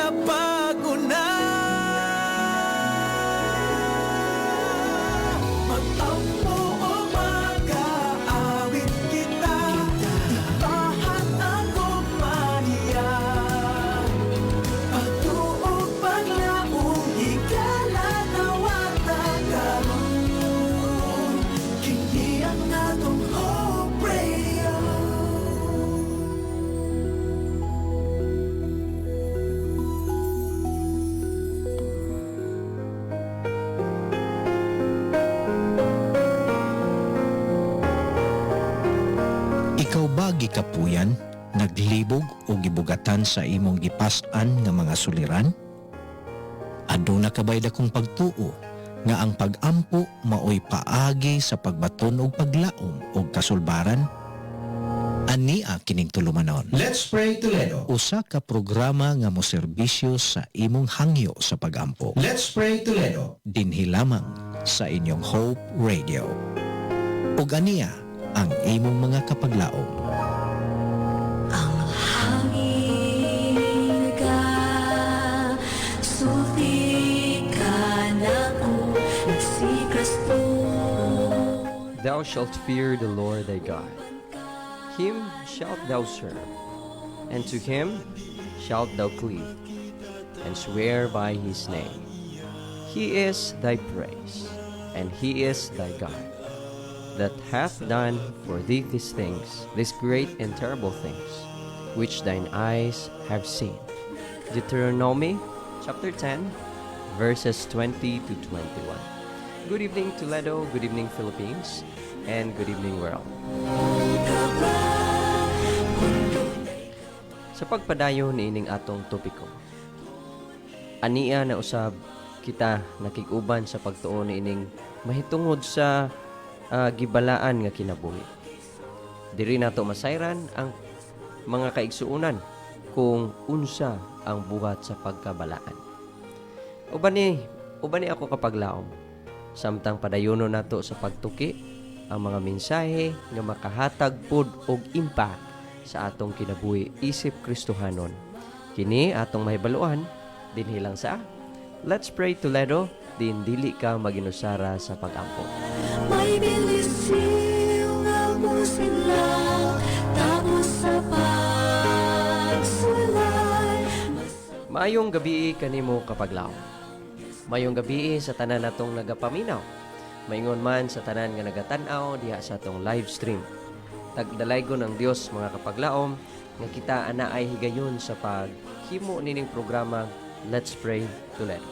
nabago na. Mag-ampo o mag-aawit kita, bahat ang kumaniya. Pagtuog paglaong higala nawata karon, kini ang atong Hope Radio. Ikaw ba gikapuyan, naglibog o gibugatan sa imong gipas-an nga mga suliran? Aduna kabay dakong pagtuo nga ang pag-ampo maoy paagi sa pagbaton og paglaom og kasulbaran? Ania kining tulumanon. Let's Pray Toledo. Usa ka programa nga moserbisyo sa imong hangyo sa pag-ampo. Let's Pray Toledo. Dinhi lamang sa inyong Hope Radio. Ug ania ang imong mga kapaglaom. Ang hangin ka, sulti ka na ko, nagsikresto. Thou shalt fear the Lord thy God. Him shalt thou serve, and to him shalt thou cleave, and swear by his name. He is thy praise, and he is thy God, that hath done for thee these things, these great and terrible things, which thine eyes have seen. Deuteronomy chapter 10, verses 20 to 21. Good evening, Toledo. Good evening, Philippines. And good evening, world. Sa pagpadayon niining atong topiko, ania na usab kita nakig-uban sa pagtuo niining mahitungod sa gibalaan nga kinabuhi. Diri nato masayran ang mga kaigsuunan kung unsa ang buhat sa pagkabalaan. Uban ni ako kapaglaom, samtang padayonon nato sa pagtuki ang mga mensahe nga makahatag pod og impact sa atong kinabuhi isip Kristohanon. Kini atong mahibaluan dinhi lang sa Let's Pray Toledo, din dili ka maginusara sa pag-ampo. May bilisil nga musilang, tapos sa pagsulay. Maayong gabi kanimo kapaglaom. Maayong gabi sa tanan natong nagapaminaw. Maingon man sa tanan nga nagatanaw diha sa atong live stream. Tagdalaygon ang Dios mga kapaglaom nga kita ana ay higayon sa paghimo nining programa Let's Pray Toledo.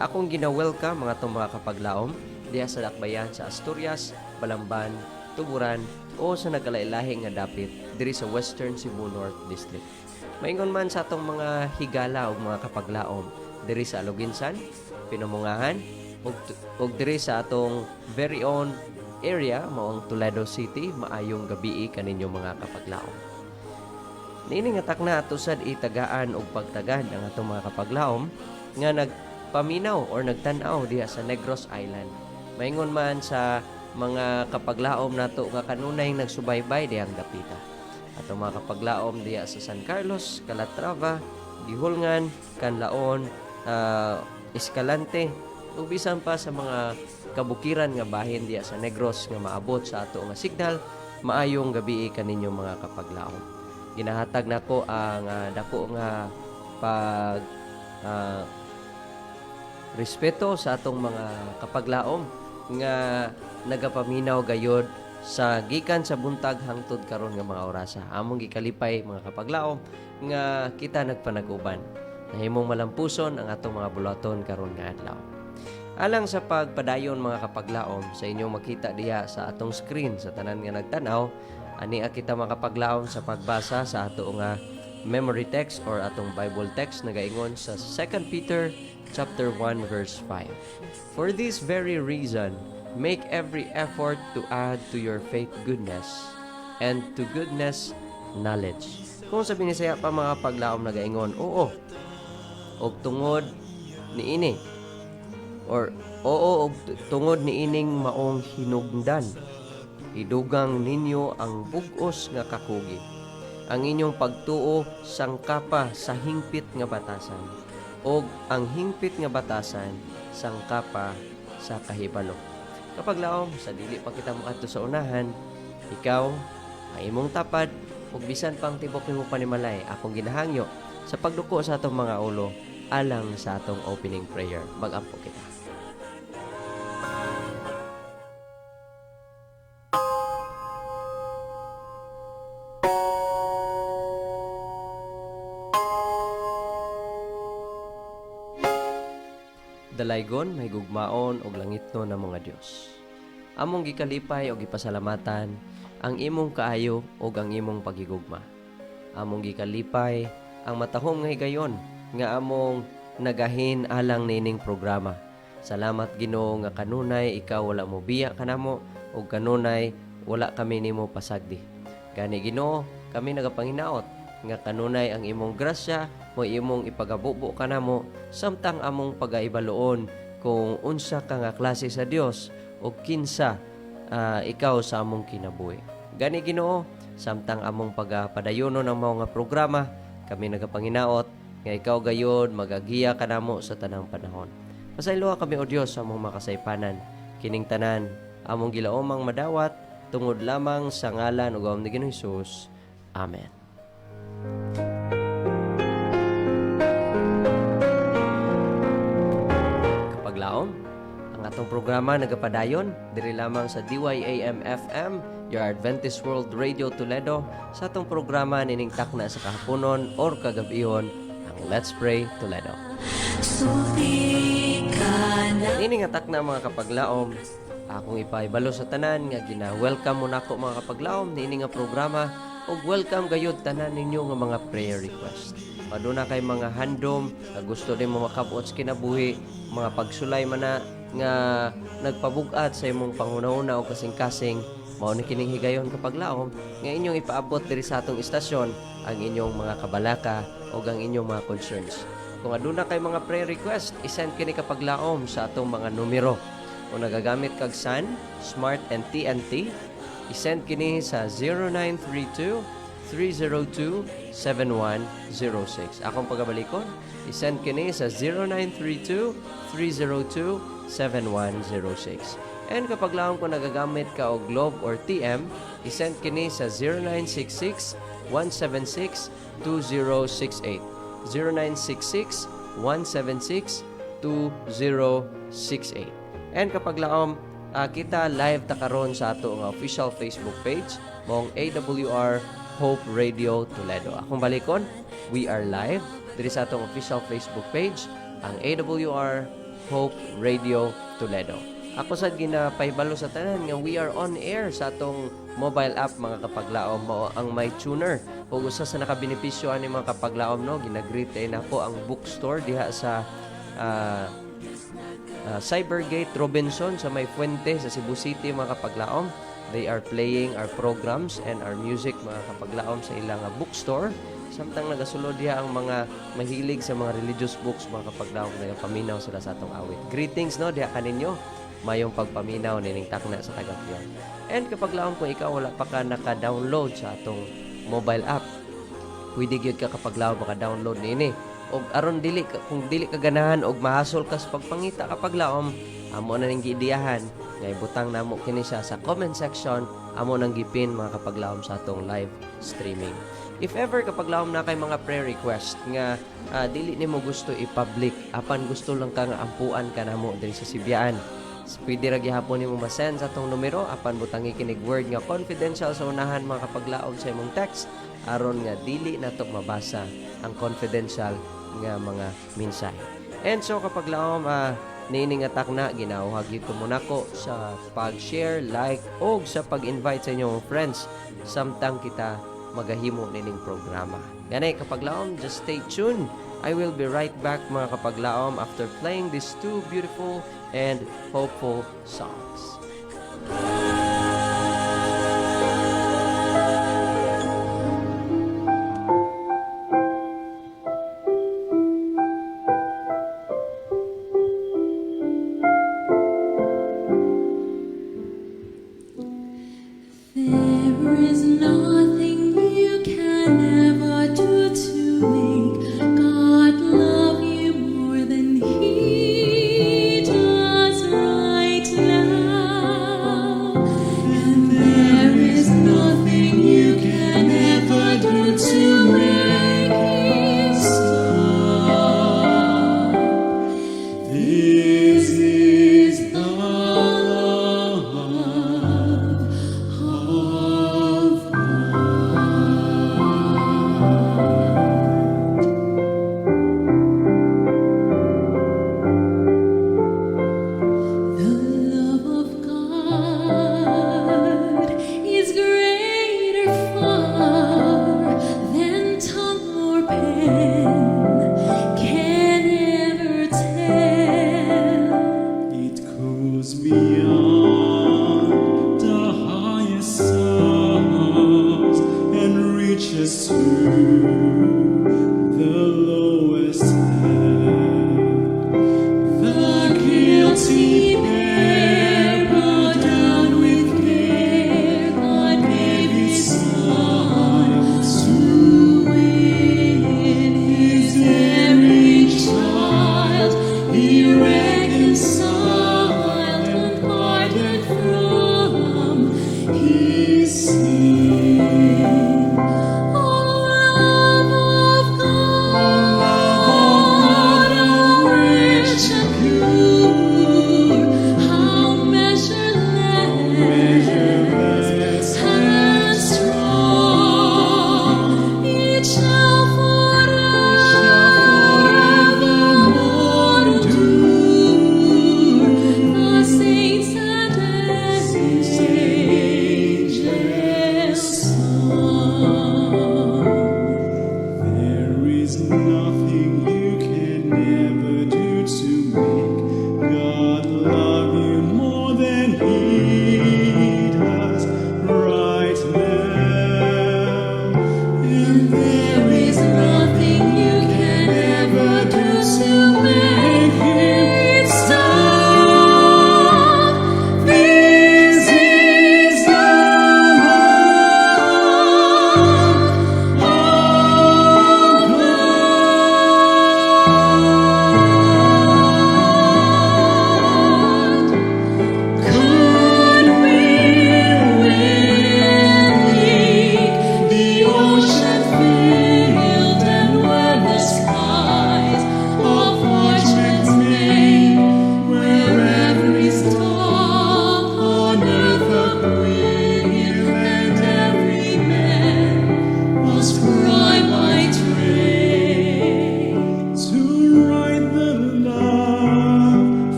Akong gina-welcome mga itong mga kapaglaom diha sa dakbayan sa Asturias, Balamban, Tuburan o sa nagkalailahi nga dapit diri sa Western Cebu North District. Maingon man sa atong mga higala o mga kapaglaom diri sa Aluginsan, Pinumungahan og diri sa atong very own area maong Toledo City. Maayong gabi kaninyo mga kapaglaom. Nining atak na atusad itagaan og pagtagad ang atong mga kapaglaom nga nagpaminaw or nagtan-aw diha sa Negros Island. Maingon man sa mga kapaglaom nato nga kanunay nagsubaybay dihang dapita. Atong mga kapaglaom diha sa San Carlos, Calatrava, Gihulngan, Canlaon, Escalante, ug bisan pa sa mga kabukiran nga bahin diya sa Negros nga maabot sa ato nga signal. Maayong gabi kaninyo mga kapaglaom. Ginahatag nako ang dako nga pag respeto sa atong mga kapaglaom nga nagapaminaw gayod sa gikan sa buntag hangtod karon nga mga orasa. Among gikalipay mga kapaglaom nga kita nagpanag-uban. Nahimong malampuson ang atong mga bulaton karon nga adlaw. Alang sa pagpadayon mga kapaglaom sa inyong makita diha sa atong screen sa tanan nga nagtanaw, ani kita makapaglaom sa pagbasa sa ato nga memory text or atong Bible text na gaingon sa 2 Peter chapter 1 verse 5. For this very reason, make every effort to add to your faith goodness, and to goodness knowledge. Kung sabi ni saya pa mga paglaom na gaingon, oo, og tungod ni ini or oo og tungod ni ining maong hinugdan, idugang ninyo ang bug-os nga kakugi. ang inyong pagtuo sangkapa sa hingpit nga batasan, og ang hingpit nga batasan sangkapa sa kahibalo. Kapag laom, sa dili pa kita makadto sa unahan, ikaw, ang imong tapad, ug bisan pang tibok nimo panimalay, akong ginahangyo sa pagduko sa atong mga ulo, alang sa atong opening prayer. Mag-ampo kita. Dalaygon, may gugmaon og langitno na mga Dios. Among gikalipay og gipasalamatan ang imong kaayo og ang imong pagigugma. Among gikalipay ang matahom nga higayon nga among nagahin alang nining programa. Salamat Ginoo nga kanunay ikaw wala mo biya kanamo ug kanunay wala kami nimo pasagdi. Gani Ginoo, kami nagapanginaot nga kanunay ang imong grasya mo imong ipagabubo kanamo samtang among pagaibaloon kung unsa ka nga klase sa Dios o kinsa ikaw sa among kinabuhi. Gani Ginoo, samtang among pagapadayono ng mga programa, kami nagapanginaot nga ikaw gayod magagiya kanamo sa tanang panahon. Pasayloa kami o Dios sa among makasaypanan, kining tanan among gilaomang madawat tungod lamang sa ngalan ug ni Ginoong Hesus. Amen. Kapaglaom, ang atong programa nagapadayon diri lamang sa DYAM-FM, your Adventist World Radio Toledo, sa atong programa nining takna sa kahaponon or kagabihon, ang Let's Pray Toledo. Sulti ka na Nining atak na mga kapaglaom, akong ipaibalo sa tanan nga gina-welcome mo nako mga kapaglaom nining nga programa ug welcome gayud tanan ninyo nga mga prayer request. Maduna kay mga handom nga gusto nimo makabuot sa kinabuhi, mga pagsulay man na nga nagpabug-at sa imong panghunahuna o kasing-kasing, mao ni kining higayon kapaglaom nga inyong ipaabot diri sa atong istasyon ang inyong mga kabalaka o ang inyong mga concerns. Kung aduna kay mga prayer request, isend kini kapaglaom sa atong mga numero. Kung nagagamit kag Sun, Smart and TNT, isend kini sa 0932-302-7106. Akong pagabalikon, isend kini sa 0932-302-7106. And kapag lang kung nagagamit ka og Globe or TM, isend kini sa 0966-176-2068. 0966-176-2068. And kapag laom, kita live ta karon sa ato nga official Facebook page mong AWR Hope Radio Toledo. Akong balikon, we are live diri sa atong official Facebook page, ang AWR Hope Radio Toledo. Ako sad ginapaybalo sa tanan nga we are on air sa atong mobile app mga kapaglaom, mao ang My Tuner. Ug usa sa nakabenepisyo ani mga kapaglaom no, ginagreet na po ang bookstore diha sa Cybergate Robinson sa May Fuente sa Cebu City mga kapaglaom. They are playing our programs and our music mga kapaglaom sa ilang bookstore. Samtang nagasulod diha ang mga mahilig sa mga religious books mga kapaglaom, nagapaminaw sila sa atong awit. Greetings no diha kaninyo, mayong pagpaminaw nining takna sa tagapion. And kapag laom kung ikaw wala pa ka naka-download sa atong mobile app, pwede gyud ka kapag laom maka-download nini. Og aron dili kung dili ka ganahan og mahasol ka sa pagpangita kapag laom, amo na ning giidiyahan nga ibutang namo kini siya sa comment section, amo nang gipin mga kapag laom sa atong live streaming. If ever kapag laom na kay mga prayer request nga dili nimo gusto i-public, apan gusto lang ka nga ampuan ka namo diri sa Sibyaan, pwede ra gihapon nimo ma-send sa atong numero apan butangi kinig word nga confidential sa unahan mga kapaglaom sa imong text aron nga dili nato mabasa ang confidential nga mga mensahe. And so kapag laom nining atak na ginawag gyud ko muna ko sa pag-share, like og sa pag-invite sa inyong friends samtang kita magahimo nining programa. Ganay kapag laom, just stay tuned. I will be right back mga kapaglaom after playing these two beautiful and hopeful songs. There is nothing you can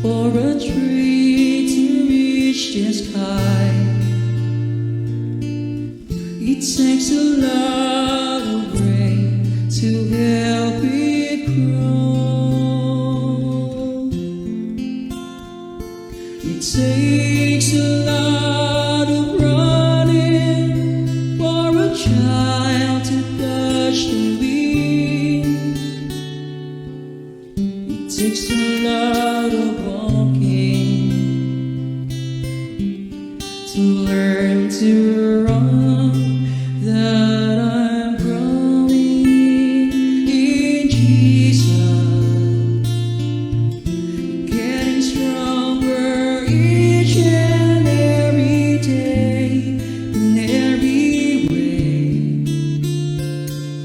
for a tree to reach the sky. It takes a lot of rain to help it grow. It takes a lot of running for a child to touch the wind. It takes a lot of walking to learn to run. That I'm growing in Jesus, getting stronger each and every day, in every way,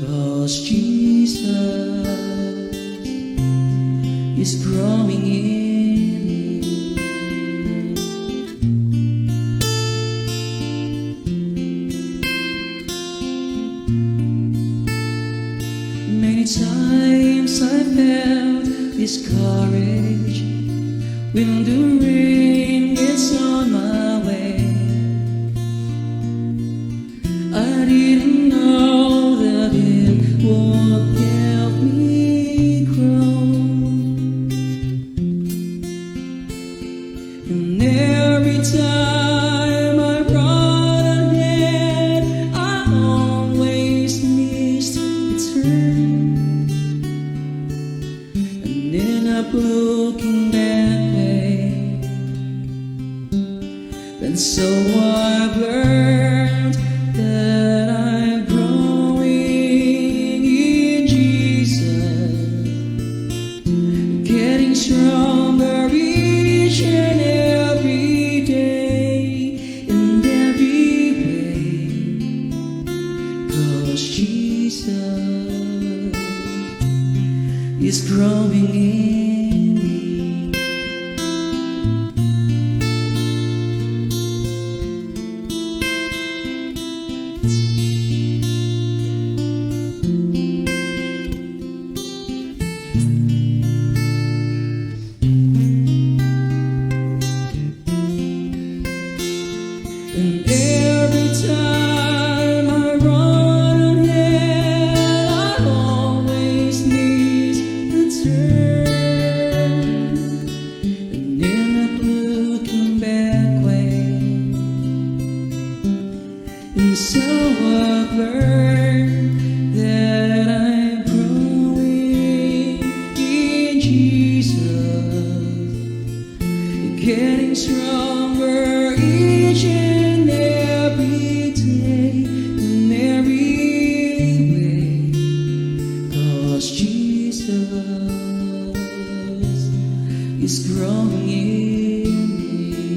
'cause Jesus is growing in me. Many times I felt discouraged when the rain gets on my way. I didn't know that it would help me grow. And every time I run ahead, I always miss the turn and end up looking that way. And so I've learned that I'm growing in Jesus, getting stronger each and every day, in every way, 'cause Jesus is growing in me. And every time I run ahead, I always miss the turn and end up looking back way. And so I've learned that I'm growing in Jesus, getting stronger each and every day, in every way, 'cause Jesus is growing in me,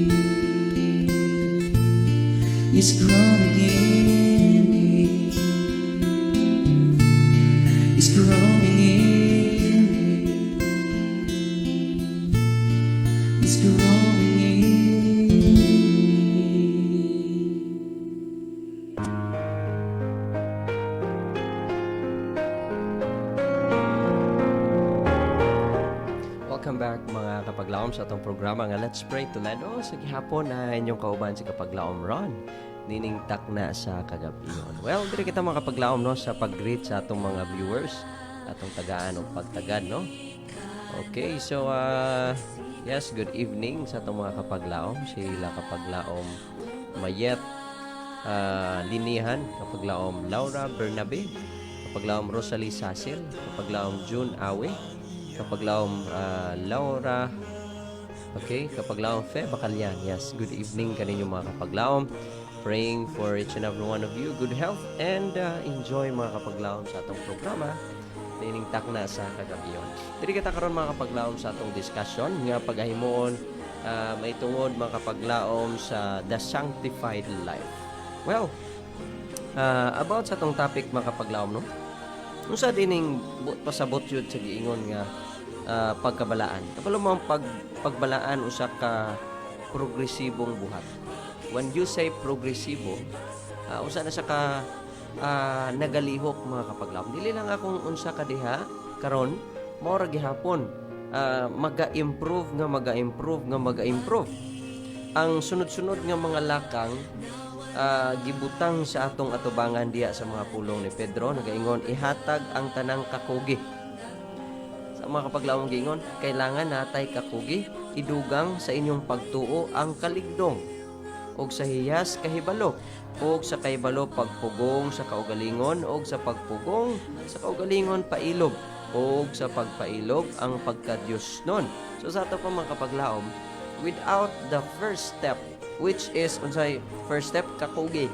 is growing in me, is growing in me, is growing in me. Welcome back mga kapaglaom sa atong programa nga Let's Pray Toledo. Sa gihapon na inyong kauban si Kapaglaom Ron. Nining takna sa kagabiyon. Well, diri kita mga kapaglaom no sa pag-greet sa atong mga viewers, atong tagaan o pagtagad no. Okay, so yes, good evening sa atong mga kapaglaom. Sila Kapaglaom Mayet Linihan, Kapaglaom Laura Bernabe, Kapaglaom Rosalie Sasil, Kapaglaom June Awe, Kapaglaom Laura, okay, Kapaglaom Fe Bacalyan. Yes, good evening kaninyo mga kapaglaom. Praying for each and every one of you good health and enjoy mga kapaglaom sa atong programa nining takna sa kagabiyon. Diri kita karon mga kapaglaom sa atong discussion nga pagahimoon may tungod mga kapaglaom sa the sanctified life. Well, about sa atong topic mga kapaglaom no. Unsa dining pasabot yun sa giingon nga pagkabalaan. Kapalo mo ang pagbalaan usa ka progresibong buhat. When you say progresibo, usa na sa ka nagalihok mga kapaglaom. Dili lang akong unsa ka diha karon mao ra gihapon maga-improve. Ang sunod-sunod nga mga lakang gibutang sa atong atubangan diya sa mga pulong ni Pedro, nagaingon ihatag ang tanang kakugi. Sa mga kapaglawong giingon, kailangan natay kakugi, idugang sa inyong pagtuo ang kaligdong, og sa hiyas kahibalo, og sa kahibalo pagpugong sa kaugalingon, og sa pagpugong sa kaugalingon pailog, og sa pagpailog ang pagka-Diyos nun. So sa ato pa mga kapaglaom, without the first step, which is unsay first step, kakugi.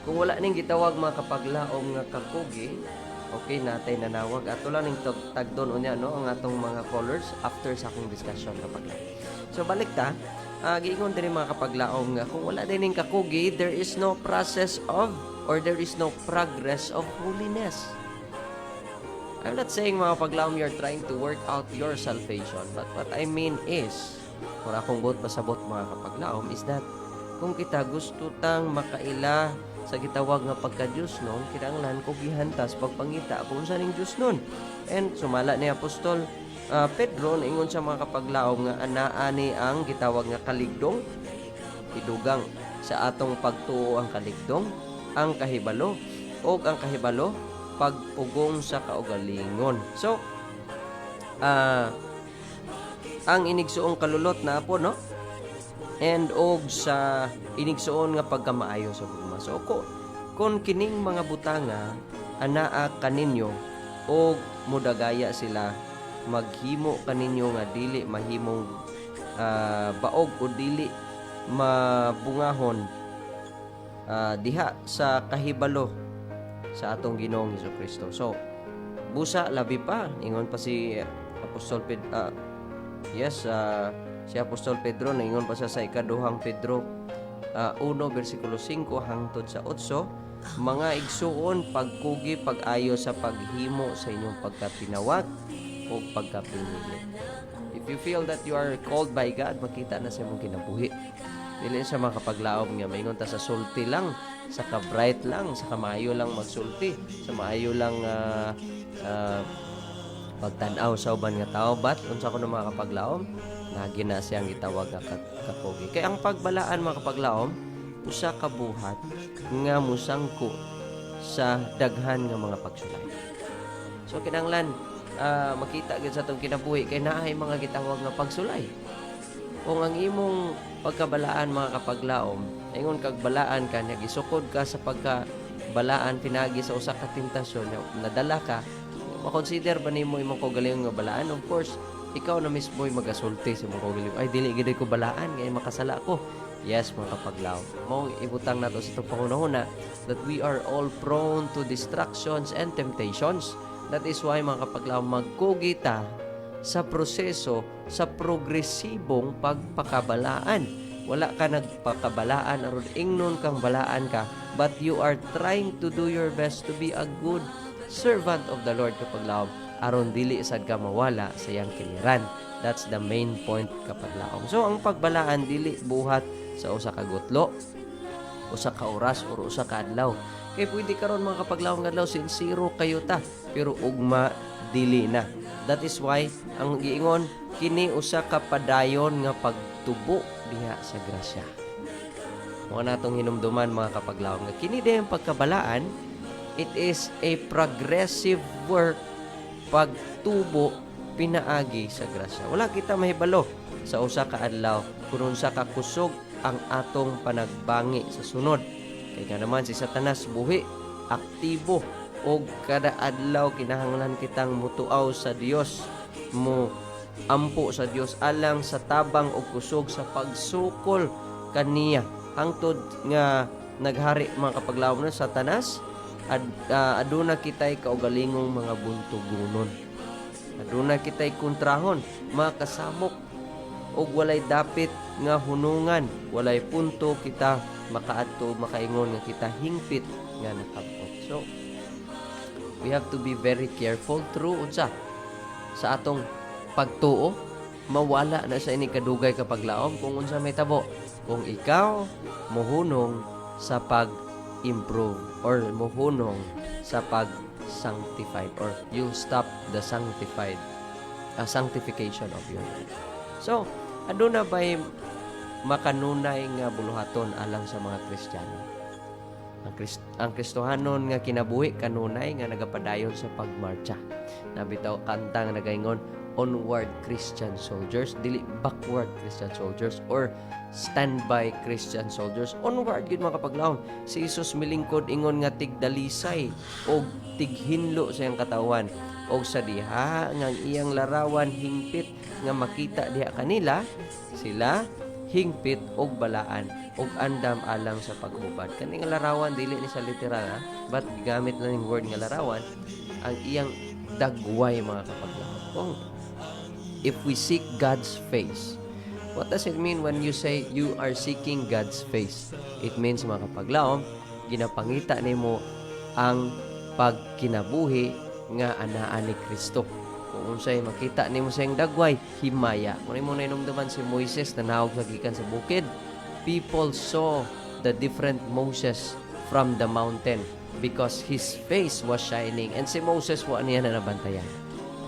Kung wala ning gitawag mga kapaglaom nga kakugi, okay natay nanawag ato lang ning tagdon unya no ang atong mga colors after sa akong discussion kapaglaom. So balik ta, giingon din mga kapaglaom nga kung wala din ning kakugi, there is no process of or there is no progress of holiness. I'm not saying mga kapaglaom you're trying to work out your salvation, but what I mean is, kung akong buot pasabot mga kapaglaom, is that kung kita gusto tang makaila sa gitawag nga pagka-Diyos nun, kinahanglan ko gihantas pagpangita kung saan yung Diyos nun. And sumala ni Apostol Pedro, naingon sa mga kapaglaom nga anaani ang gitawag nga kaligdong, idugang sa atong pagtuo ang kaligdong, ang kahibalo, o ang kahibalo, pagpugong sa kaugalingon. So, ang inigsuong kalulot na po, no? And og sa inigsuon nga pagkamaayo sa gugma. So, kung kining mga butanga anaa kaninyo og mudagaya sila, maghimo kaninyo nga dili mahimong baog o dili mabungahon diha sa kahibalo sa atong Ginoong Hesukristo. So, busa labi pa ingon pa si Apostol Pedro, si Apostol Pedro naingon pa sa ikaduhang Pedro 1 versikulo 5 hangtod sa 8, mga igsuon pagkugi pag-ayo sa paghimo sa inyong pagkatinawag o pagkapinili. If you feel that you are called by God, makita na sa imong kinabuhi. Dili sa mga kapaglaom nga maingon ta sa sulti lang, sa ka-bright lang, sa kamayo lang magsulti, sa maayo lang pagtan-aw sa uban nga tao, but unsa kuno mga kapaglaom, lagi na siyang gitawag nga kakugi. Kay ang pagbalaan mga kapaglaom, usa ka buhat nga musangko sa daghan nga mga pagsulay. So kinahanglan makita gyud sa atong kinabuhi kay naay mga gitawag nga pagsulay. Kung ang imong pagkabalaan mga kapaglaom, ingon kag balaan ka nya gisukod ka sa pagkabalaan pinagi sa usa ka tentasyon nadala ka, makonsider ba nimo imong kaugalingon nga balaan? Of course, ikaw na mismo ay magasulti sa imong kaugalingon. Ay dili gid ko balaan kay makasala ko. Yes, mga kapaglaom. Mao ibutang nato sa itong pangunahuna that we are all prone to distractions and temptations. That is why mga kapaglaom magkugita sa proseso sa progresibong pagpakabalaan. Wala ka nagpakabalaan aron ingnon kang balaan ka, but you are trying to do your best to be a good servant of the Lord kapaglaom aron dili sad ka mawala sa iyang kiliran. That's the main point kapaglaom. So ang pagbalaan dili buhat sa usa ka gutlo, usa ka oras o usa ka adlaw. Kay pwede karon mga kapaglaom nga adlaw sincero kayo ta, pero ugma dili na. That is why ang giingon kini usa ka padayon nga pagtubo diha sa grasya. Mo natong hinumduman mga kapaglaom nga kini dayang pagkabalaan, it is a progressive work, pagtubo pinaagi sa grasya. Wala kita mahibalo sa usa ka adlaw kung unsa ka kusog ang atong panagbangi sa sunod. Kaya nga naman si Satanas buhi, aktibo, o kada adlaw kinahanglan kitang mutuaw sa Dios, mo ampo sa Dios alang sa tabang o kusog sa pagsukol kaniya. Hangtod nga naghari mga kapaglaom na Satanas, aduna kitay kaugalingong mga buntugunon. Aduna kitay kontrahon, mga kasamok, o walay dapit nga hunungan, walay punto kita makaadto makaingon nga kita hingpit nga nakabot. So we have to be very careful through unsa sa atong pagtuo, mawala na sa ini kadugay kapaglaom kung unsa may tabo. Kung ikaw mohunong sa pag-improve or mohunong sa pag-sanctified or you stop the sanctified sanctification of your life. So, aduna ba'y makanunay nga buluhaton alang sa mga Kristiyano? Ang Kristohanon nga kinabuhi kanunay nga nagapadayon sa pagmarcha. Nabitaw kanta nga nagaingon, onward Christian soldiers, dili backward Christian soldiers or standby Christian soldiers. Onward gid mga kapaglaon. Si Jesus milingkod ingon nga tigdalisay o tighinlo sa iyang katawan o sa diha nga iyang larawan hingpit nga makita diha kanila sila hingpit og balaan og andam alang sa paghubad. Kani nga larawan dili ni sa literal ha, but gamit lang ning word nga larawan ang iyang dagway mga kapaglaon. If we seek God's face, what does it mean when you say you are seeking God's face? It means mga kapaglaon, ginapangita nimo ang pagkinabuhi nga anaa ni Kristo. Kung unsay makita nimo sa iyang dagway, himaya. Kung imo nainumduman si Moises na naog sa gikan sa bukid, people saw the different Moses from the mountain because his face was shining and si Moses wa niya na nabantayan.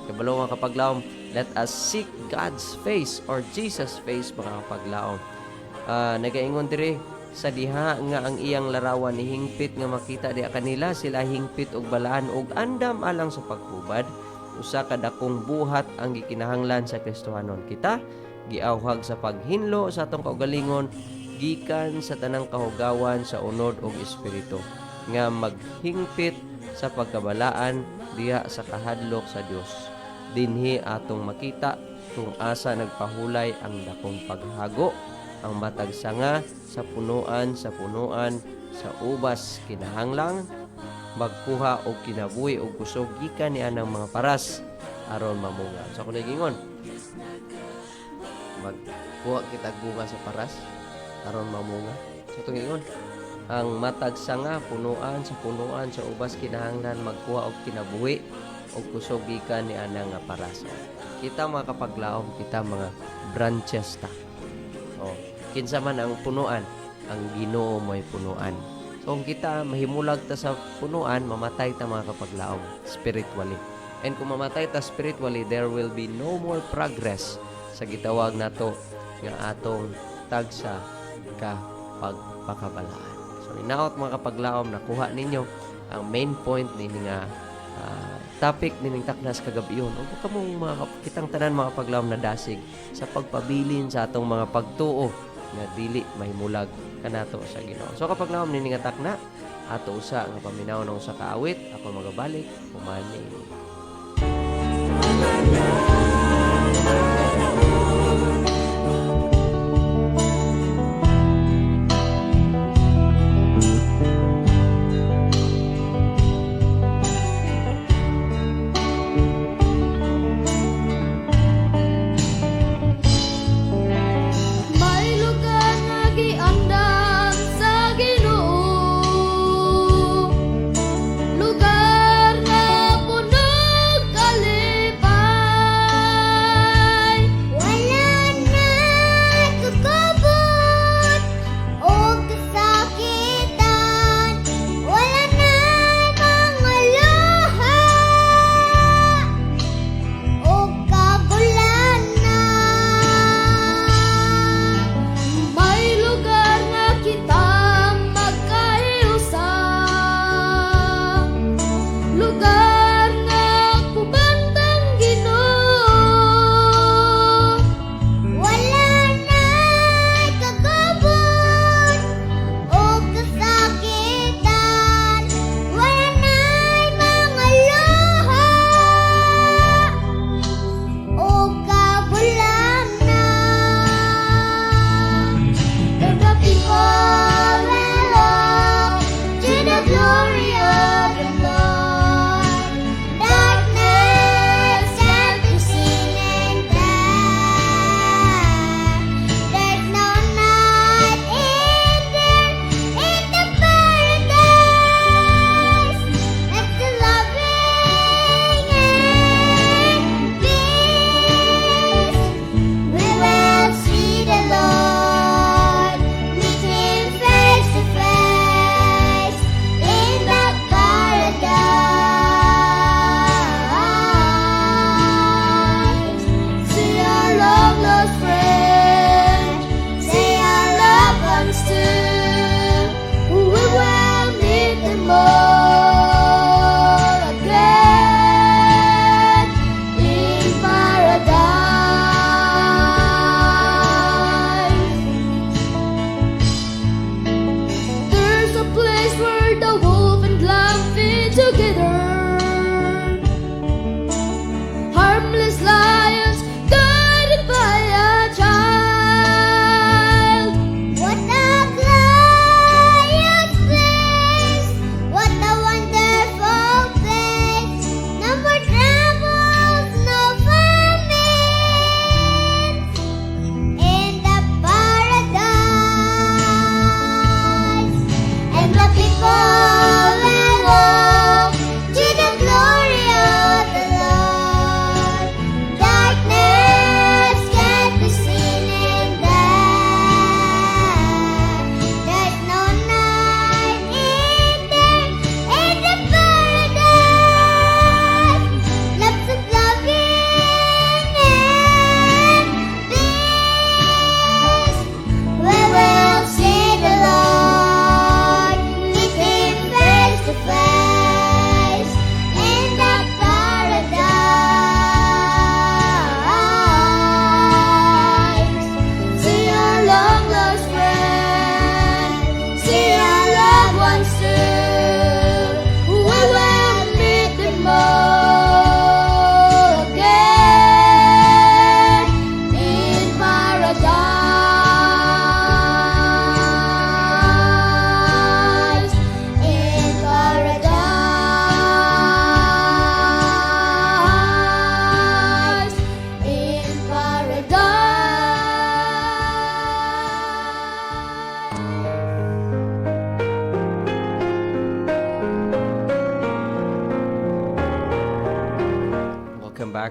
Kabalo mga kapaglaom, let us seek God's face or Jesus' face mga kapaglaom. Nagaingon diri sa diha nga ang iyang larawan ni hingpit nga makita diha kanila sila hingpit og balaan og andam alang sa paghubad. Usa ka dakong buhat ang gikinahanglan sa Kristohanon. Kita giawhag sa paghinlo sa atong kaugalingon gikan sa tanang kahugawan sa unod og espiritu nga maghingpit sa pagkabalaan diha sa kahadlok sa Dios. Dinhi atong makita kung asa nagpahulay ang dakong paghago, ang matag sanga sa punuan sa ubas kinahanglang magkuha og kinabuhi og kusog gikan niya ng mga paras aron mamunga. So kung nagingon, magkuha kita bunga sa paras aron mamunga. So itong ingon, ang matag sanga punuan sa ubas kinahanglan magkuha og kinabuhi og kusog gikan niya ng paras. Kita mga kapaglaom, kita mga branches ta. Kinsa man ang punuan, ang Ginoo mo'y punuan. So kung kita mahimulag ta sa punuan, mamatay ta mga kapaglaom spiritually. And kung mamatay ta spiritually, there will be no more progress sa gitawag nato nga atong tagsa ka pagpakabalaan. So inaot mga kapaglaom, nakuha ninyo ang main point nini nga topic nining taknas kagabiyon. O kamong mga kitang tanan mga kapaglaom na dasig sa pagpabilin sa atong mga pagtuo nga dili mahimulag kanato sa Ginoo. So kapag naom nini nga takna ato usa nga paminaw ng usa ka awit, ako magabalik humani. May lugar nga giandam sa Ginoo, lugar nga punog kalipay.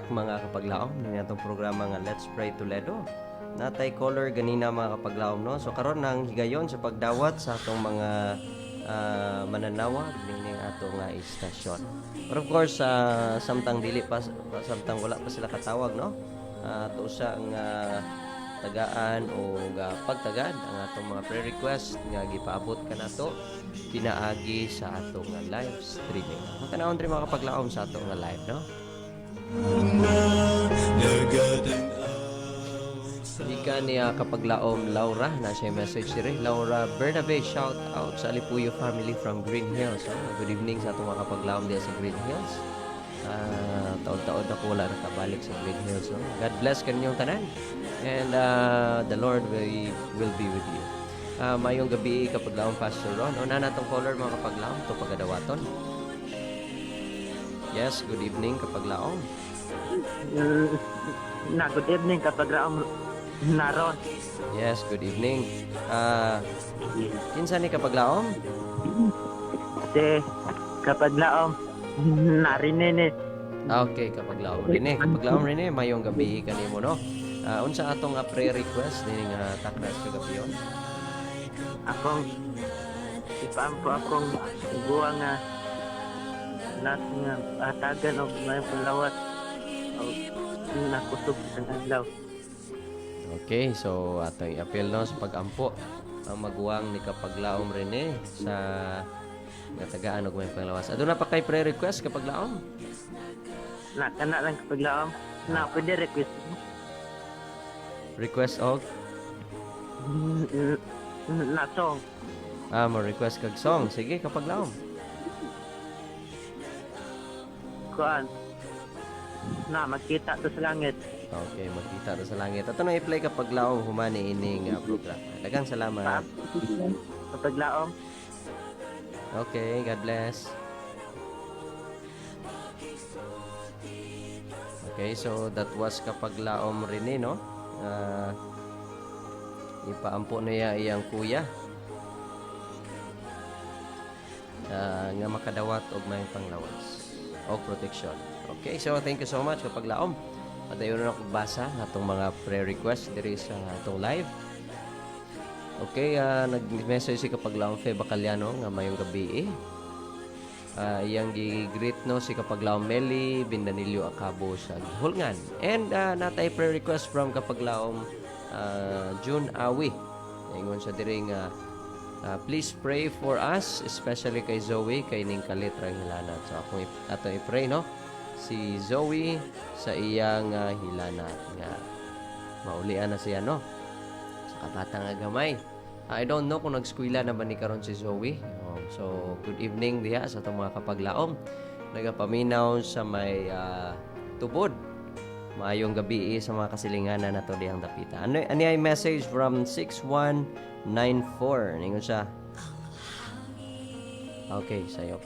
back mga kapaglaom ng atong programa nga Let's Pray Toledo. Natay caller ganina mga kapaglaom no. So karon nang higayon sa pagdawat sa atong mga mananawag ning atong istasyon. But of course samtang dili pa samtang wala pa sila katawag no. Tusa nga tagaan o pagtagad ang atong mga prayer request nga gipaabot kanato pinaagi sa atong live streaming. Matanawon diri mga kapaglaom sa atong live no. Ika niya kapaglaom Laura na siya message diri. Laura Bernabe, shout out sa Alipuyo family from Green Hills. Good evening sa atong mga kapaglaom diya sa Green Hills. Taon-taon ako wala nakabalik sa Green Hills. No? God bless kaninyong tanan. And the Lord will be with you. Mayong gabi kapaglaom Pastor Ron. Una natong caller mga kapaglaom to pagadawaton. Yes, good evening kapaglaom. Good evening kapaglaom naron. Yes, good evening. Kinsa ni kapaglaom? Si kapaglaom narine. Okay, kapaglaom Rene. Kapaglaom Rene, mayong gabi kanimo no. Unsa atong prayer request dinhi nga takras kagabiyon? Akong ipampo akong buwang nga lahat nga atagan o may palawat o nakusog sa adlaw. Okay, so atong i-appeal no sa pag-ampo ang maguwang ni kapaglaom Rene sa nga tagaan og may panglawas. Aduna pa kay prayer request kapaglaom? Kana lang kapaglaom na pwede Request og na song. mo request kag song. Sige kapaglaom. Kuan na magkita to sa langit. Okay, magkita na sa langit. Ato na i-play kapaglaom humani ining programa. Daghang salamat. Kapaglaom. Okay, God bless. Okay, so that was kapaglaom Rene, no? Ipaampo niya iyang kuya. Nga makadawat og may panglawas o protection. Okay, so thank you so much kapaglaom. Padayon na ako basa atong mga prayer request diri sa atong live. Okay, nag-message si kapaglaom Fe Bacaliano nga mayong gabi iyang gi-greet no si kapaglaom Meli Bindanilyo Acabo sa Gihulngan. And natay prayer request from kapaglaom June Awi. Ingon siya diri nga please pray for us, especially kay Zoe kay ning kalitrang hilanat. So akong atong i-pray no si Zoe sa iyang hilanat nga maulian na siya no sa kabata nga gamay. I don't know kung nag-eskwela na ba ni karon si Zoe. So good evening diha sa atong mga kapaglaom nagapaminaw sa may tubod. Maayong gabi sa mga kasilinganan nato dihang dapita. Ani ay message from 6194. Ningon siya. Okay, sayo.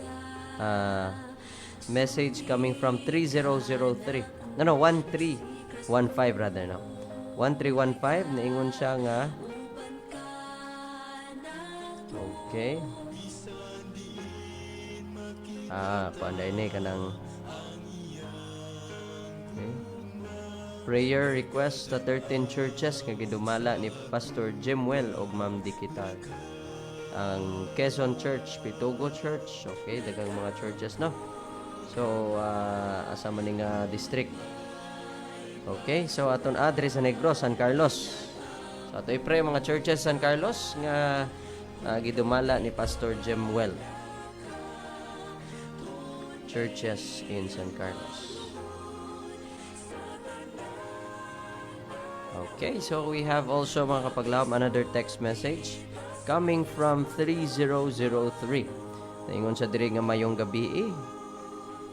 Message coming from 3003. No, 1315 rather no. 1315 naingon siya nga okay. Panday ni kanang okay. Prayer request sa 13 churches nga gidumala ni Pastor Jimwell og Ma'am Dikitar. Ang Quezon Church, Pitugo Church, okay, daghang mga churches no. So asa man ning district. Okay, so aton address sa Negros, San Carlos. So ato i-pray mga churches San Carlos nga gidumala ni Pastor Jimwell. Churches in San Carlos. Okay, so we have also mga kapaglaom another text message coming from 3003. Naingon sa diri nga mayong gabi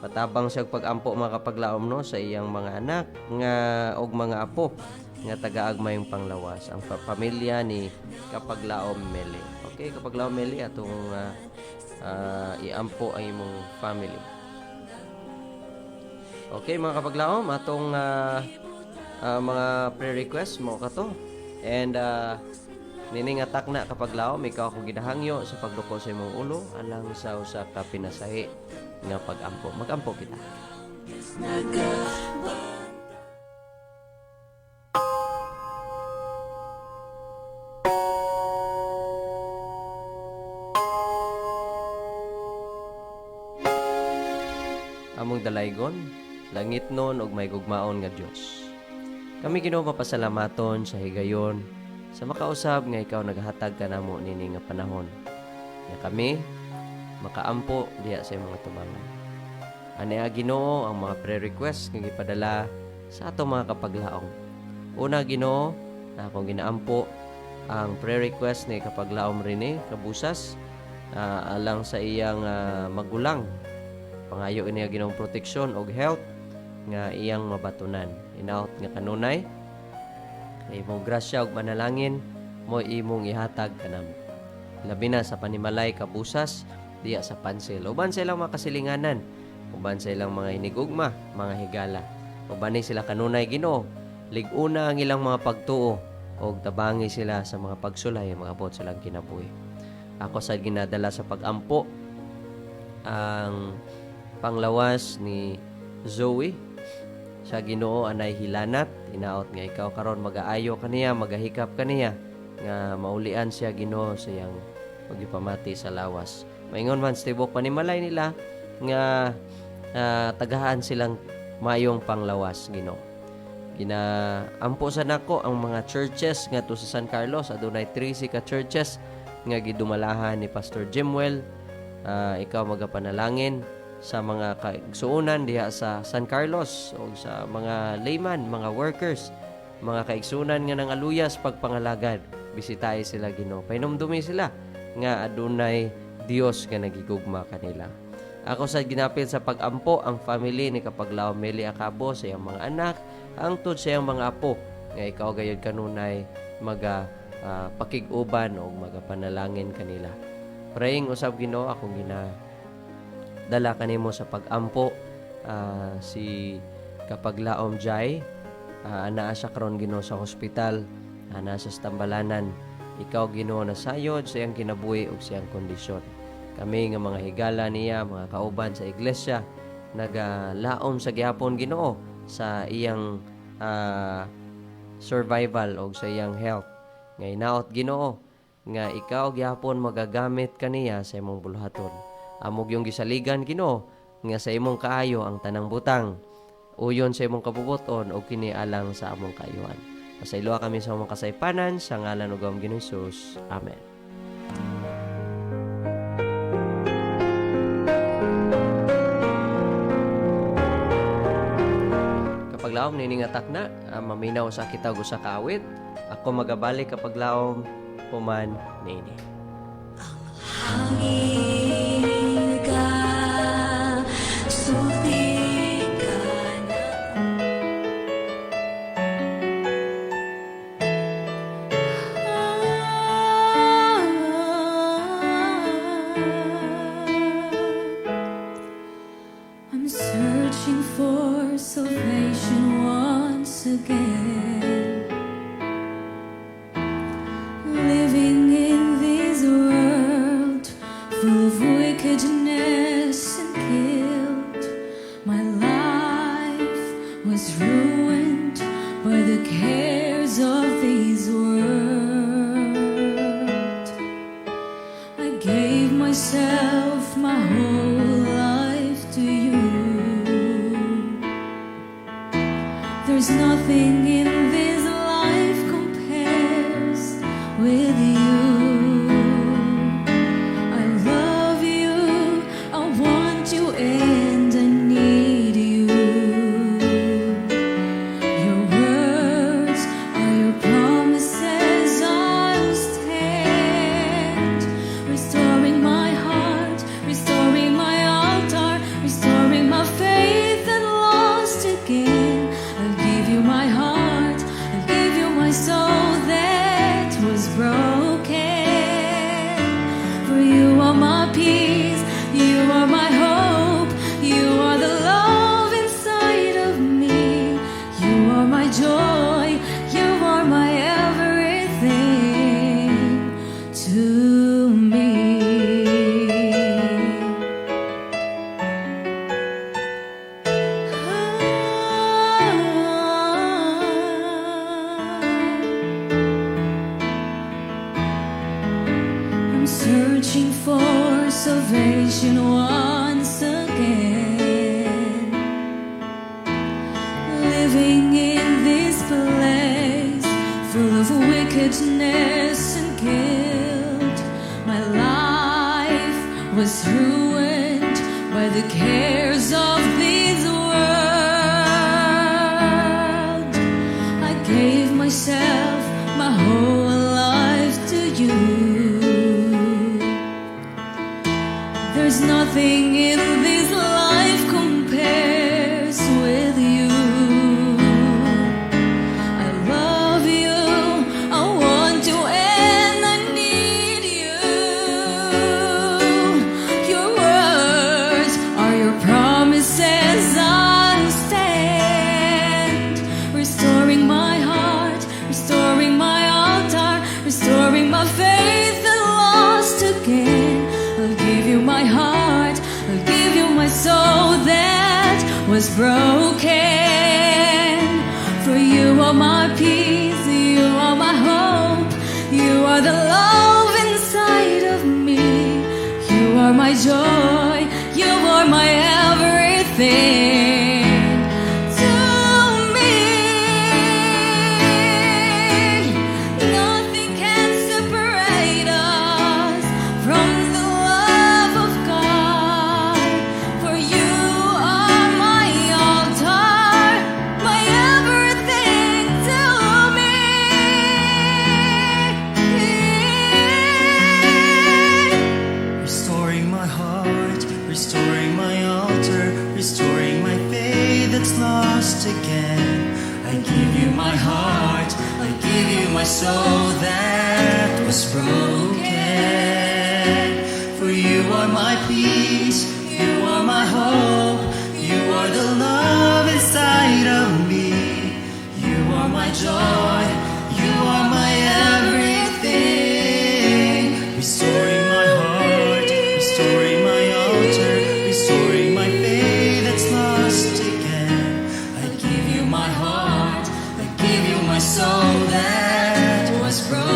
patabang siya pag-ampo mga kapaglaom no sa iyang mga anak nga og mga apo nga taga-agmayong panglawas ang pamilya ni kapaglaom Meli. Okay, kapaglaom Meli atong iampo ang imong family. Okay mga kapaglaom atong mga prayer request mo kato. And nining atak na kapaglaom ikaw ako gidahangyo sa pagduko sa imong ulo alang sa usa ka pinasahi nga pag-ampo. Mag-ampo kita. among dalaygon, langit nun ug may gugmaon nga Dios. Kami Ginoo mapasalamaton sa higayon sa makausab nga ikaw naghatag kanamo nini nga panahon. Nga kami makaampo diha sa imong tubangan. Ani Ginoo ang mga prayer request nga gipadala sa ato mga kapaglaong. Una Ginoo, na akong ginaampo ang prayer request ni kapaglaom Rene Kabusas alang sa iyang magulang. Pangayo niya Ginoong proteksyon og health nga iyang mabatunan. Inaot nga kanunay kay imong grasya ug manalangin mo imong ihatag kanamo. Labi na sa panimalay Kabusas diya sa Pansil. Uban sa ilang makasilinganan, uban sa ilang mga hinigugma, mga higala. Uban ni sila kanunay Ginoo, lig-una ang ilang mga pagtuo og tabangi sila sa mga pagsulay mga abot silang kinabuhi. Ako sa ginadala sa pagampo ang panglawas ni Zoe sa Ginoo anay hilanat, inaot nga ikaw karon magaayo kaniya, magahikap kaniya nga maulian siya Ginoo sa iyang pagipamati sa lawas. Maingon man stibok panimalay nila nga tagahaan silang mayong panglawas Ginoo. Ginaampo sa nako ang mga churches nga to sa San Carlos, adunay 13 ka churches nga gidumalahan ni Pastor Jimwell. Ikaw magapanalangin sa mga kaigsuunan diha sa San Carlos o sa mga layman, mga workers, mga kaigsuunan nga nangaluyas pagpangalagad. Bisitahi sila Ginoo. Painumdumi sila nga adunay Dios nga nagigugma kanila. Ako sa ginapil sa pagampo ang family ni Kapaglaom Meli Acabo sa iyang mga anak, hangtod sa iyang mga apo nga ikaw gayud kanunay pakig-uban o magapanalangin kanila. Praying usab Ginoo akong dala kanimo sa pagampo si Kapaglaom Jai, anaa siya karon Ginoo sa hospital, nasa Stambalanan. Ikaw Ginoo nasayod sa iyang kinabuhi ug sa iyang kondisyon. Kami nga mga higala niya, mga kauban sa iglesia, nagalaom sa gihapon Ginoo sa iyang survival o sa iyang health. Nga inaot Ginoo, nga ikaw gihapon magagamit kaniya sa imong buluhaton. Amog yung gisaligan Ginoo, nga sa imong kaayo ang tanang butang. Uyon sa imong kabubuton o kini alang sa among kaayuhan. Pasayloa kami sa among kasaypanan, sa ngalan ug Ginoong Hesus. Amen. Kapaglaom nini nga takna, maminaw sa kita sa kaawit. Ako magabalik kapaglaom human nini. Hangin ka, sulti ka I'm searching for salvation once again, living in this world full of wickedness and guilt. My life was ruined by the cares of this world. I gave myself, my whole life to you. There's nothing in this life compares with you. I love you, I want you, and I need you. Your words are your promises, I'll stand. Restoring my heart, restoring my altar, restoring my faith and lost again. I'll give you my heart, I'll give you my soul that was broken. For you are my peace, you are my hope, you are the love inside of me. You are my joy, you are my everything to me. I'm searching for salvation once again, bitterness and guilt. My life was ruined by the cares of this world. I gave myself, my whole life to you. There's nothing in this life compares with you. I love you, I want you, and I need you. Your words are your promises, I'll stand. Restoring my heart, restoring my altar, restoring my faith that lost again. I'll give you my heart, I'll give you my soul that was broken. For you are my peace, you are my hope, you are the love inside of me. You are my joy, you are my everything to me. Nothing can separate us from the love of God. For you are my altar, my everything to me. Restoring my heart, restoring my altar, restoring my faith that's lost again. I give you my heart, I give you my soul that was broken. For you are my peace, you are my hope, you are the love inside of me. You are my joy, you are my everything. Restoring my heart, restoring my altar, restoring my faith that's lost again. I give you my heart, I give you my soul that was broken.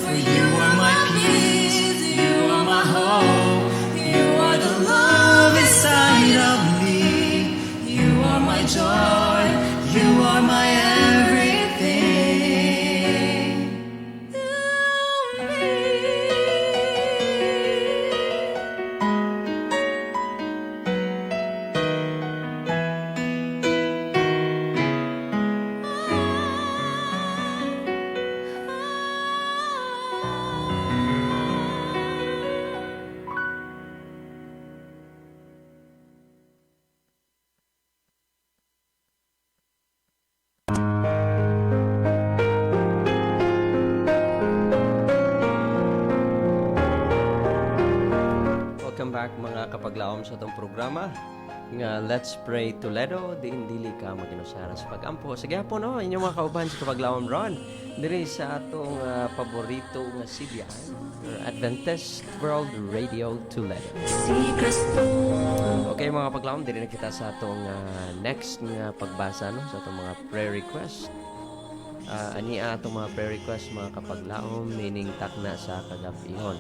For you are my peace, you are my hope, you are the love inside of me. You are my joy, you are my everything. Welcome back mga kapaglaom sa itong programa nga Let's Pray Toledo, diin dili ka maginusara sa pagampo. Sige po no, inyong mga kauban sa kapaglaom ron. Diri sa atong paborito nga CBI, or Adventist World Radio Toledo. Okay mga kapaglaom, diri na kita sa atong next nga pagbasa no, sa atong mga prayer request. Ania atong mga prayer request mga kapaglaom, meaning takna sa kagapihon.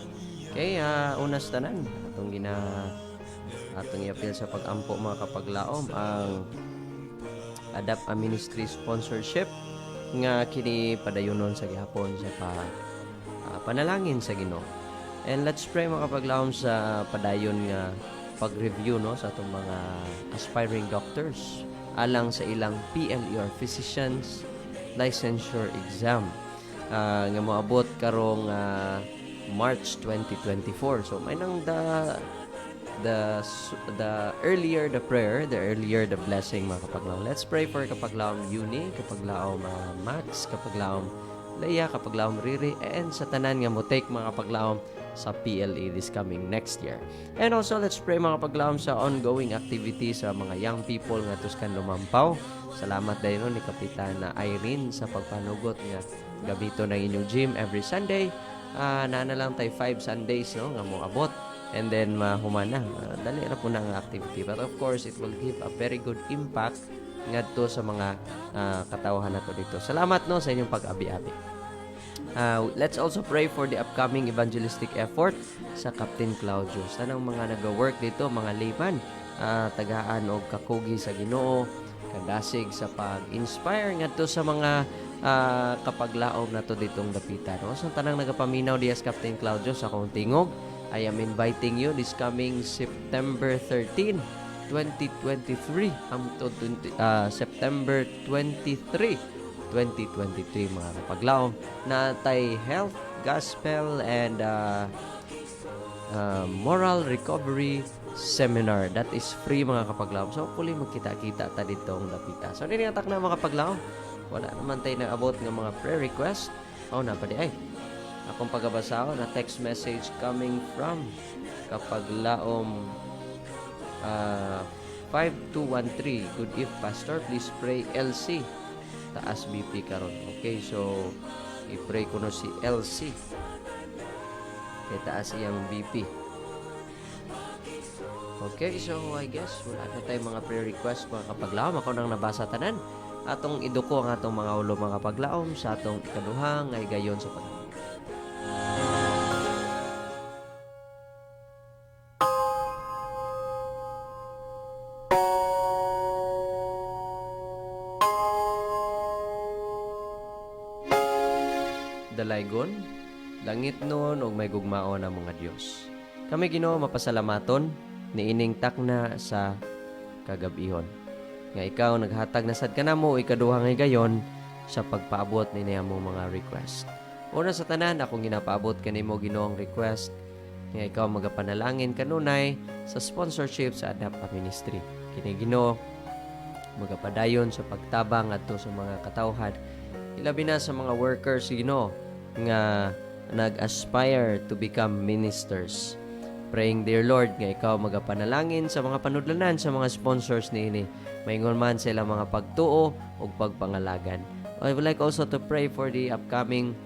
Okay, unas tanan atong i-appeal sa pag-ampo mga kapaglaom ang Adapt a Ministry sponsorship nga kini padayunon sa gihapon sa panalangin sa Ginoo. And let's pray mga kapaglaom sa padayon nga pag-review no sa atong mga aspiring doctors alang sa ilang PLE or Physicians Licensure Exam nga moabot karong March 2024. So may nang the earlier the prayer, the earlier the blessing mga kapaglaom. Let's pray for kapaglaom Uni, kapaglaom Max, kapaglaom Leia, kapaglaom Riri, and sa tanan nga mo take mga kapaglaom sa PLE this coming next year. And also let's pray mga kapaglaom sa ongoing activity sa mga young people nga tuskan lumampaw. Salamat dayon ni Kapitan Irene sa pagpanugot nga gabito ng inyong gym every Sunday. Na lang tayo 5 Sundays no nga mo abot, and then mahumana dali na po ng activity, but of course it will give a very good impact ngadto sa mga katawhan nato dito. Salamat no sa inyong pag-abi-abi. Let's also pray for the upcoming evangelistic effort sa Captain Claudio. Sanang mga nag-work dito, mga layman, tagaan og kakugi sa Ginoo, kadasig sa pag-inspire ngadto sa mga kapaglaom na to ditong dapitan. No? So tanang nagapaminaw dias Captain Claudio sa akong tingog, I am inviting you this coming September 13, 2023 to September 23, 2023 mga kapaglaom na tay health, gospel, and moral recovery seminar. That is free mga kapaglaom. So hopefully magkita-kita ta ditong dapita. So niniatak na mga kapaglaom. Wala naman tayo nag-abot ng mga prayer request. Na pa di ay. Akong pagabasa na text message coming from kapaglaom 5213. Good eve, Pastor. Please pray LC. Taas BP karon. Okay, so i-pray ko no si LC. Kaya taas iyang BP. Okay, so I guess wala na tayong mga prayer request mga kapaglaom. Ako nang nabasa tanan. Atong iduko ang atong mga ulo mga kapaglaom sa atong ikaduhang ay gayon sa pag dalaygon, langit noon og may gugmaon ang mga Dios. Kami Ginoo mapasalamaton niining takna sa kagabihon. Nga ikaw naghatag na sad kanamo ikaduha nga gayon sa pagpaabot ni nimo mga request. Una sa tanan akong ginapaabot kanimo Ginoo ang request nga ikaw magapanalangin kanunay sa sponsorship sa ADAPA Ministry. Kini Ginoo magapadayon sa pagtabang adto sa mga katawhan ilabi na sa mga workers Ginoo nga nag-aspire to become ministers. Praying, dear Lord, nga ikaw magapanalangin sa mga panudlanan sa mga sponsors niini. Maingon man sila mga pagtuo o pagpangalagan. I would like also to pray for the upcoming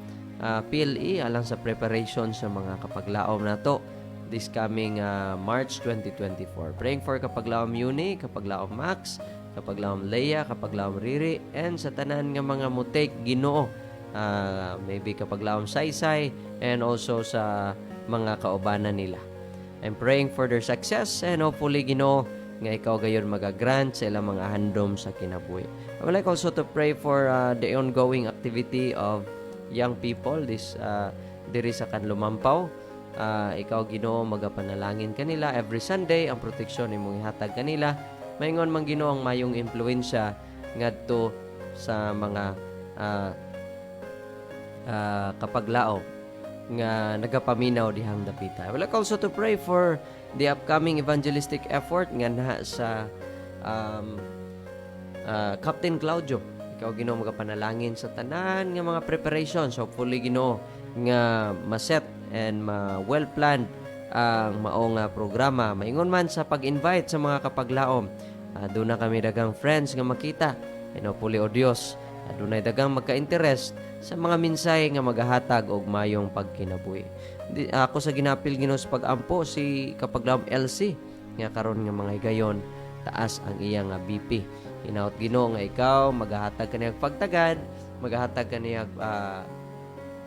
PLE alang sa preparation sa mga kapaglaom na to this coming March 2024. Praying for kapaglaom Uni, kapaglaom Max, kapaglaom Leia, kapaglaom Riri, and sa tanan nga mga mutek Ginoo. Maybe kapaglaom Saysay and also sa mga kaubanan nila. I'm praying for their success and hopefully Ginoo nga ikaw gayon magagrant sa ilang mga handom sa kinabuhi. I would like also to pray for the ongoing activity of young people this diri sa Kanlumampaw. Ikaw Ginoo magapanalangin kanila every Sunday ang proteksyon imong ihatag kanila. Maingon man Ginoo ang mayong impluwensya ngadto sa mga kapaglaom nga nagapaminaw dihang dapita. I would like also to pray for the upcoming evangelistic effort nga na sa Captain Claudio. Ikaw Ginoo magapanalangin sa tanan nga mga preparations. Hopefully Ginoo nga maset and well planned ang maong programa. Maingon man sa pag-invite sa mga kapaglaom. Doon na kami dagang friends nga makita. And hopefully o Dios adunay dagang magka-interest sa mga minsay nga magahatag og mayong pagkinabuhi. Ako sa ginapil Ginoo sa pag-ampo si kapaglaom LC nga karon nga mga higayon taas ang iyang BP. Hinaut Ginoo nga ikaw magahatag kaniya pagtagad, magahatag kaniya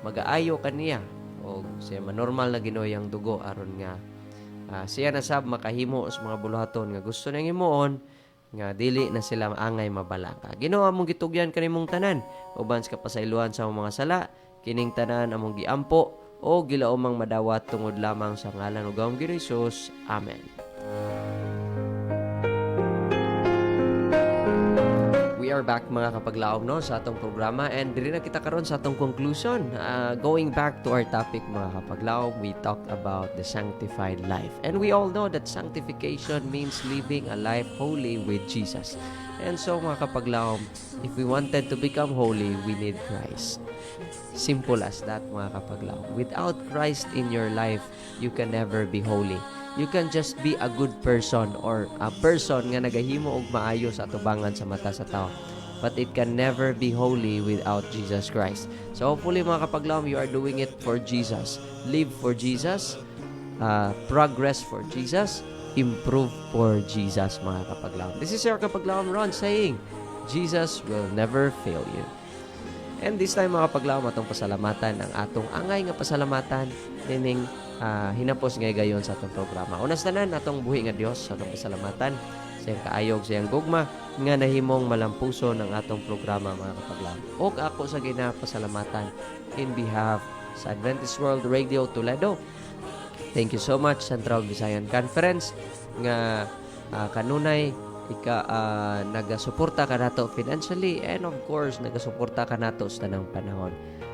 magaayo kaniya og siya manormal na Ginoo yang dugo aron nga siya na sab makahimo sa mga buluhaton nga gusto nang himuon nga dili na sila angay mabalaka. Ginoo among gitugyan kanimong tanan uban sa kapasaylohan sa mga sala kining tanan among giampo o gilaumang madawat tungod lamang sa ngalan ug gawong Hesus. Amen. We are back mga kapaglaom no sa atong programa and diri na kita karon sa atong conclusion. Going back to our topic mga kapaglaom, we talked about the sanctified life. And we all know that sanctification means living a life holy with Jesus. And so mga kapaglaom, if we wanted to become holy, we need Christ. Simple as that mga kapaglaom. Without Christ in your life, you can never be holy. You can just be a good person or a person nga nagahimo og maayo sa atubangan sa mata sa tao. But it can never be holy without Jesus Christ. So hopefully mga kapaglaom, you are doing it for Jesus. Live for Jesus. Progress for Jesus. Improve for Jesus mga kapaglaom. This is your kapaglaom Ron saying, Jesus will never fail you. And this time mga kapaglaom, atong pasalamatan ang atong angay nga pasalamatan nining hinapos ngay gayon sa atong programa. Unas tanan atong buhi nga Dios sa atong pasalamatan sa iyang kaayog, sa iyang gugma, nga nahimong malampuso ng atong programa mga kapaglaom. O ako sa ginapasalamatan in behalf sa Adventist World Radio Toledo. Thank you so much, Central Visayan Conference, nga kanunay nagasuporta ka nato financially, and of course nagasuporta ka nato sa tanang panahon.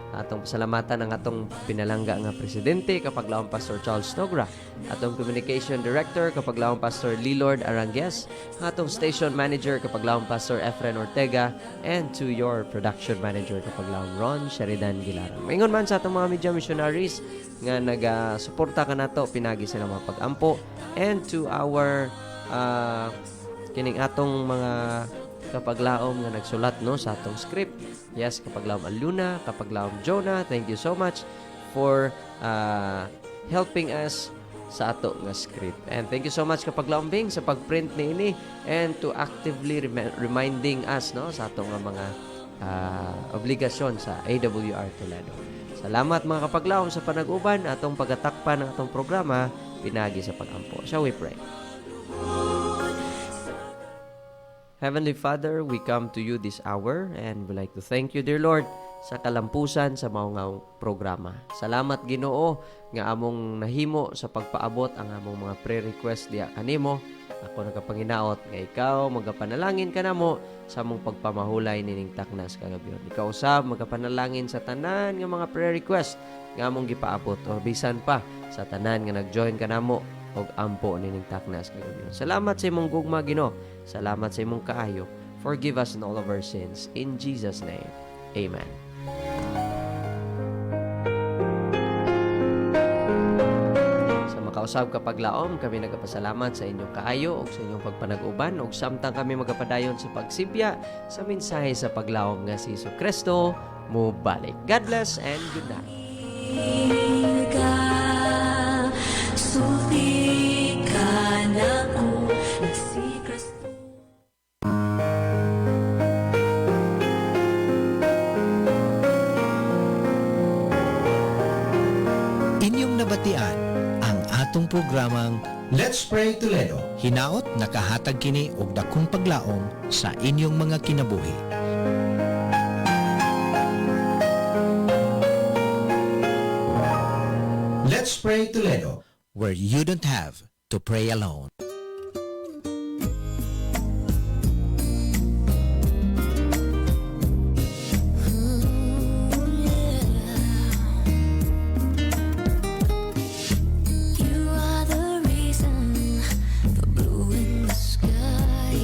Atong pasalamatan ang atong pinalangga nga presidente kapag laong Pastor Charles Nogra, atong communication director kapag laong Pastor Lilord Arangues, atong station manager kapag laong Pastor Efren Ortega, and to your production manager kapag laong Ron Sheridan Gilarang. Maingon man sa atong mga media missionaries nga nagasuporta ka nato, pinagi sila mga pag-ampo, and to our kining atong mga kapaglaom nga nagsulat no sa atong script. Yes, kapaglaom Aluna, kapaglaom Jonah, thank you so much for helping us sa ato nga script. And thank you so much kapaglaom Bing sa pagprint niini and to actively reminding us no sa ato nga mga obligasyon sa AWR Toledo. Salamat mga kapaglaom sa panag-uban, atong pagatakpan ng atong programa, pinagi sa pag-ampo. Shall we pray? Heavenly Father, we come to you this hour and we like to thank you, dear Lord, sa kalampusan sa mga programa. Salamat Ginoo nga among nahimo sa pagpaabot ang among mga prayer request diya kanimo. Ako nagapanginaot nga ikaw magapanalangin kanamo sa among pagpamahulay nining taknas kagabion. Ikaw usab magapanalangin sa tanan nga mga prayer request nga among gipaabot o bisan pa sa tanan nga nag-join kanamo og ampo nining taknas kagabion. Salamat sa imong gugma Ginoo. Salamat sa imong kaayo. Forgive us in all of our sins. In Jesus' name, Amen. Sa makausab kapag laom, kami nagapasalamat sa inyong kaayo o sa inyong pagpanag-uban o samtang kami magapadayon sa pagsibya sa mensahe sa paglaom nga si Jesucristo mubalik. God bless and good night. Sulti ka na ko, si Kristo. Inyong nabatian ang atong programang Let's Pray Toledo. hinaot nakahatag kini og dakong paglaom sa inyong mga kinabuhi. Let's Pray Toledo. Where you don't have to pray alone. You are the reason for blue in the sky.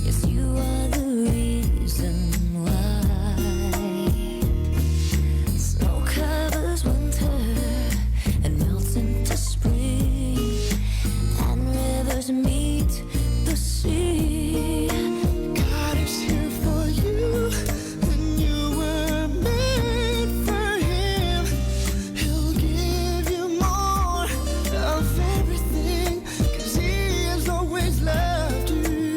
Yes, you are the reason why. Snow covers winter and melts into spring, and rivers meet the sea. God is here for you when you were made for Him. He'll give you more of everything, 'cause He has always loved you.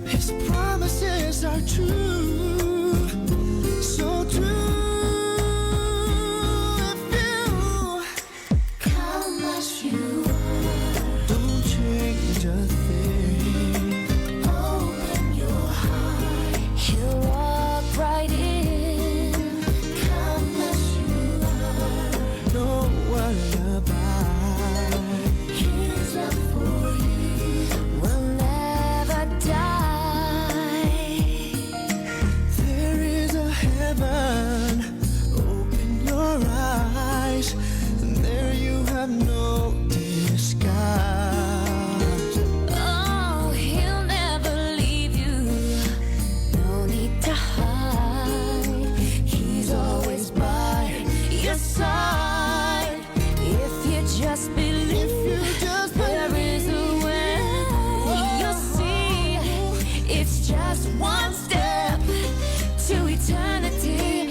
His promises are true, so true. If you come as you are, don't change a thing. Open your heart, He'll walk right in. Come as you are, no lullaby. His love for you will never die. There is a heaven. Open your eyes, and there you have no disguise. Oh, He'll never leave you. No need to hide. He's always by your side. If you just believe, there is a way. You'll see, it's just one step to eternity.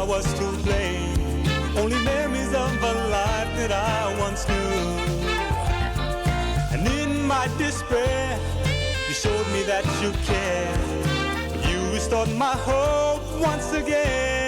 I was to blame. Only memories of a life that I once knew. And in my despair, you showed me that you care. You restored my hope once again.